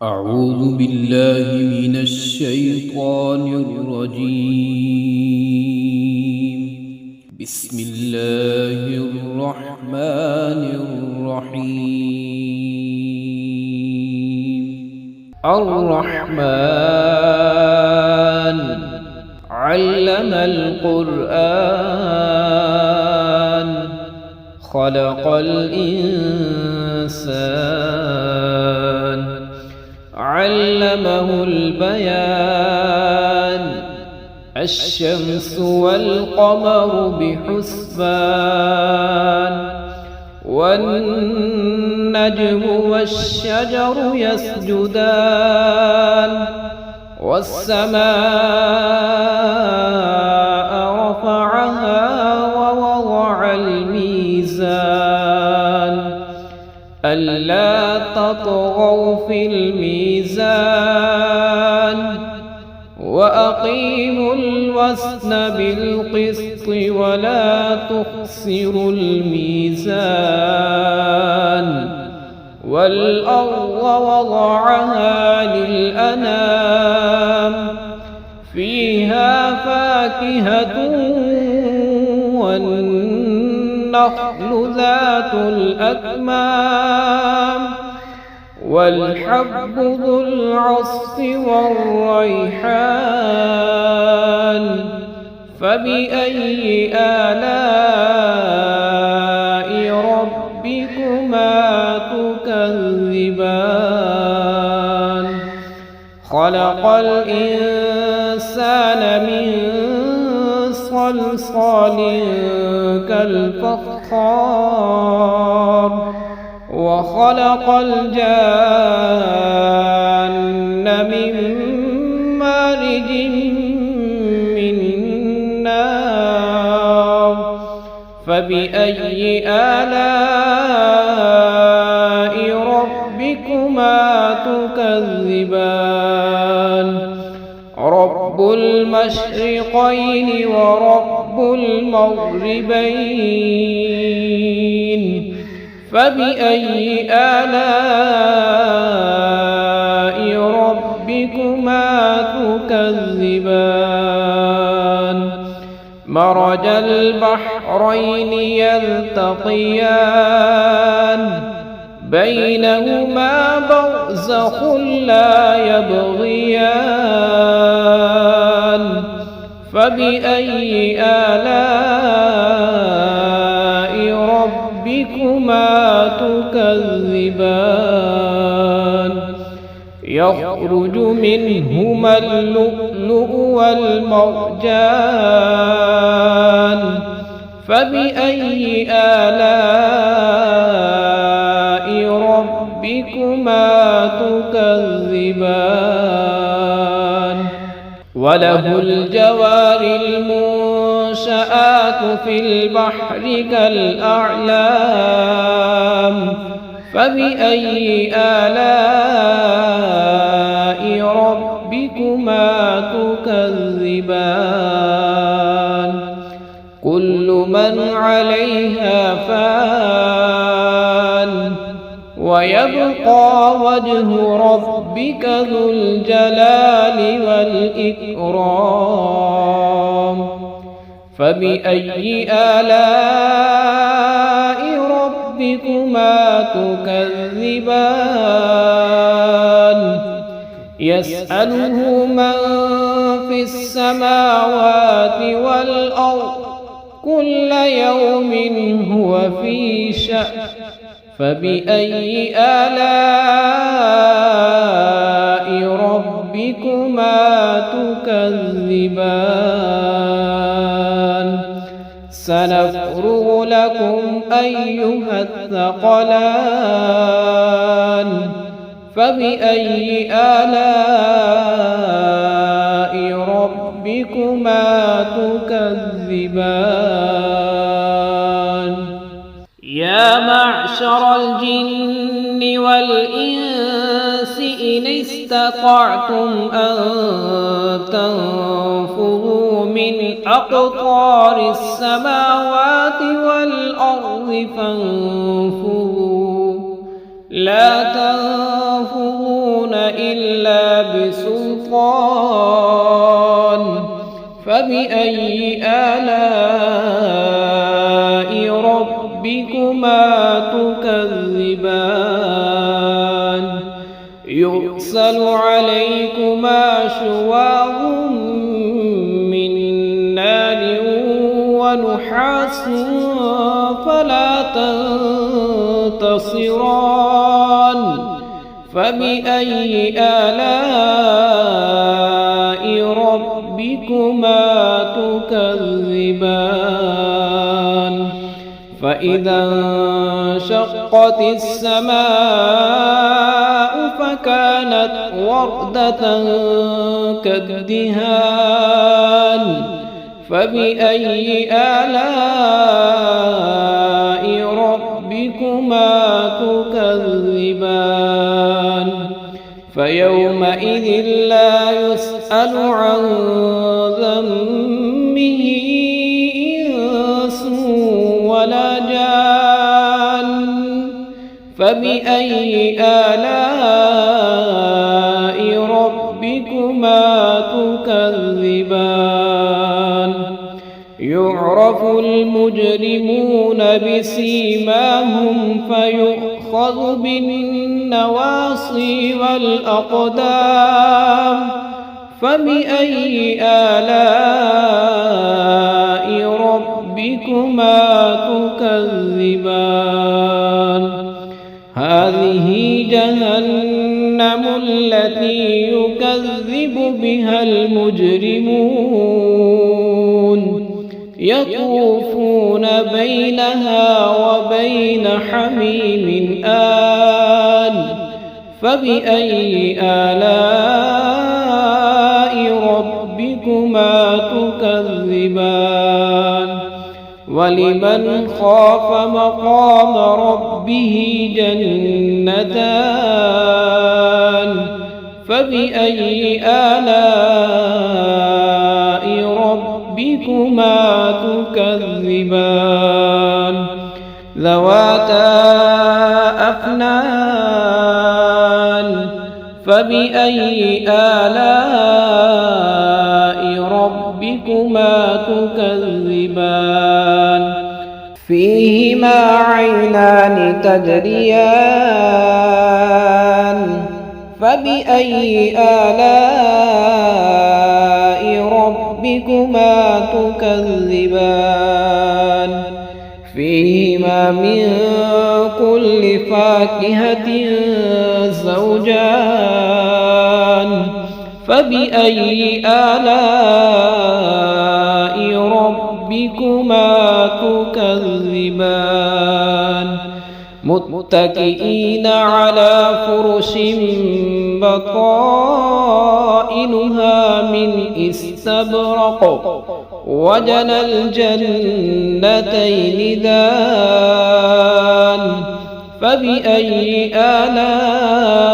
أعوذ بالله من الشيطان الرجيم. بسم الله الرحمن الرحيم. الرحمن علم القرآن خلق الإنسان علمه البيان الشمس والقمر بحسبان والنجم والشجر يسجدان والسماء رفعها ووضع الميزان ألا تطغوا في الميزان وأقيموا الوزن بالقسط ولا تخسروا الميزان والأرض وضعها للأنام فيها فاكهة والنخل ذات الأكمام والحب ذو العصف والريحان فبأي آلاء ربكما تكذبان خلق الإنسان من صلصال كالفخار وخلق الجان من مارج من نار فبأي آلاء ربكما تكذبان رب المشرقين ورب المغربين فبأي آلاء ربكما تكذبان مرج البحرين يلتقيان بينهما برزخ لا يبغيان فبأي آلاء ربكما تكذبان يخرج منهما اللؤلؤ والمرجان فبأي آلاء ربكما تكذبان وله الجوار المنشآت في البحر كالأعلام فبأي آلاء ربكما تكذبان كل من عليها فان ويبقى وجه ربك ذو الجلال والإكرام فبأي آلاء ربكما تكذبان يسأله من في السماوات والأرض كل يوم هو في شأن فبأي آلاء ربكما تكذبان سنفرغ لكم أيها الثقلان فبأي آلاء ربكما تكذبان يا معشر الجن والإنس إن استطعتم أن تنفذوا من أقطار السماوات والأرض فانفذوا لا تنفذون إلا بسلطان فبأي آلاء ربكما تكذبان يرسل عليكما شواظ من نار ونحاس فلا تنتصران فبأي آلاء ربكما تكذبان فإذا انشقت السماء فكانت وردة كالدهان فبأي آلاء ربكما تكذبان فيومئذ لا يسأل عن ذنبه إنس ولا جان فبأي آلاء ربكما تكذبان يعرف المجرمون بسيماهم فيؤخذ بالنواصي والأقدام فبأي آلاء ربكما تكذبان هذه جهنم التي يكذب بها المجرمون يطوفون بينها وبين حميم آن فبأي آلاء ربكما تكذبان ولمن خاف مقام ربه جنتان فبأي آلاء ربكما تكذبان ذواتا أفنان فبأي آلاء ربكما تكذبان فيهما عينان تجريان فبأي آلاء ربكما تكذبان فيهما من كل فاكهة زوجان فبأي آلاء ربكما تكذبان متكئين على فرش بطائنها من استبرق وجنى الجنتين دان فبأي آلاء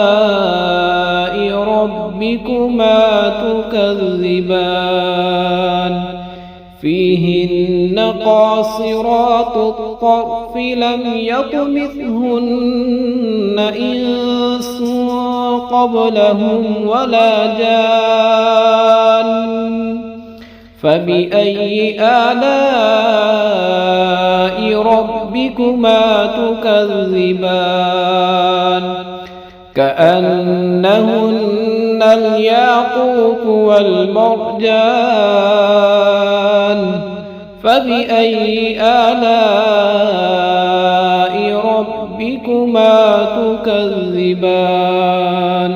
ربكما تكذبان فيهن قاصرات الطرف لم يطمثهن إنس قبلهم ولا جان فبأي آلاء ربكما تكذبان كأنهن الياقوت والمرجان فبأي آلاء ربكما تكذبان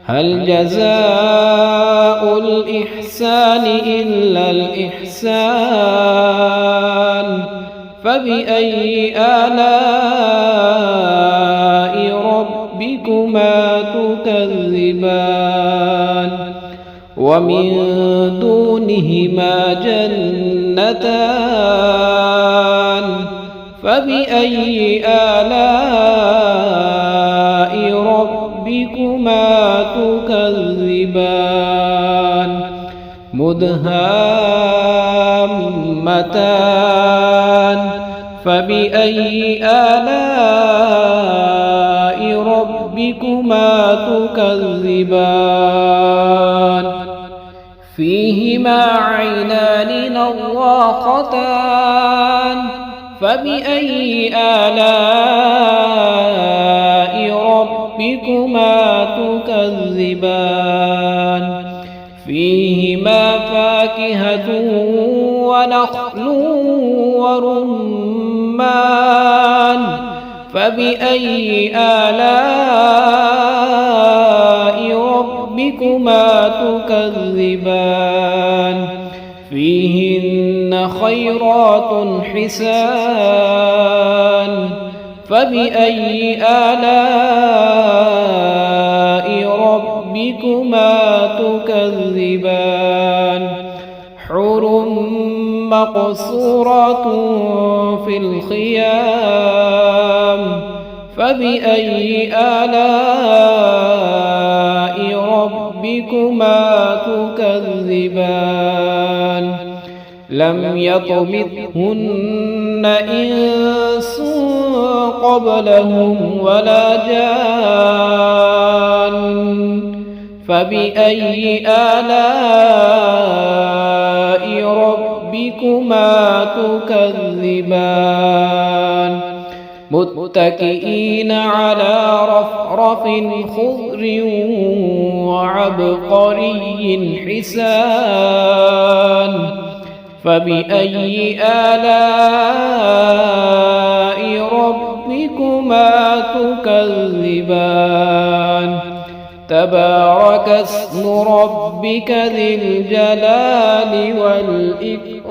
هل جزاء الإحسان إلا الإحسان فبأي آلاء ربكما تكذبان ومن دونهما جنتان فبأي آلاء ربكما تكذبان مدهامتان فبأي آلاء ربكما تكذبان تكذبان فيهما عينان نضاختان فبأي آلاء ربكما تكذبان فيهما فاكهة ونخل ورمان فبأي آلاء ربكما تكذبان فيهن خيرات حسان فبأي آلاء ربكما تكذبان حور مقصورات في الخيام فبأي آلاء ربكما تكذبان لم يطمثهن إنس قبلهم ولا جان فبأي آلاء ربكما تكذبان متكئين على رفرف خضر وعبقري حسان فبأي آلاء ربكما تكذبان تبارك اسم ربك ذي الجلال والإكرام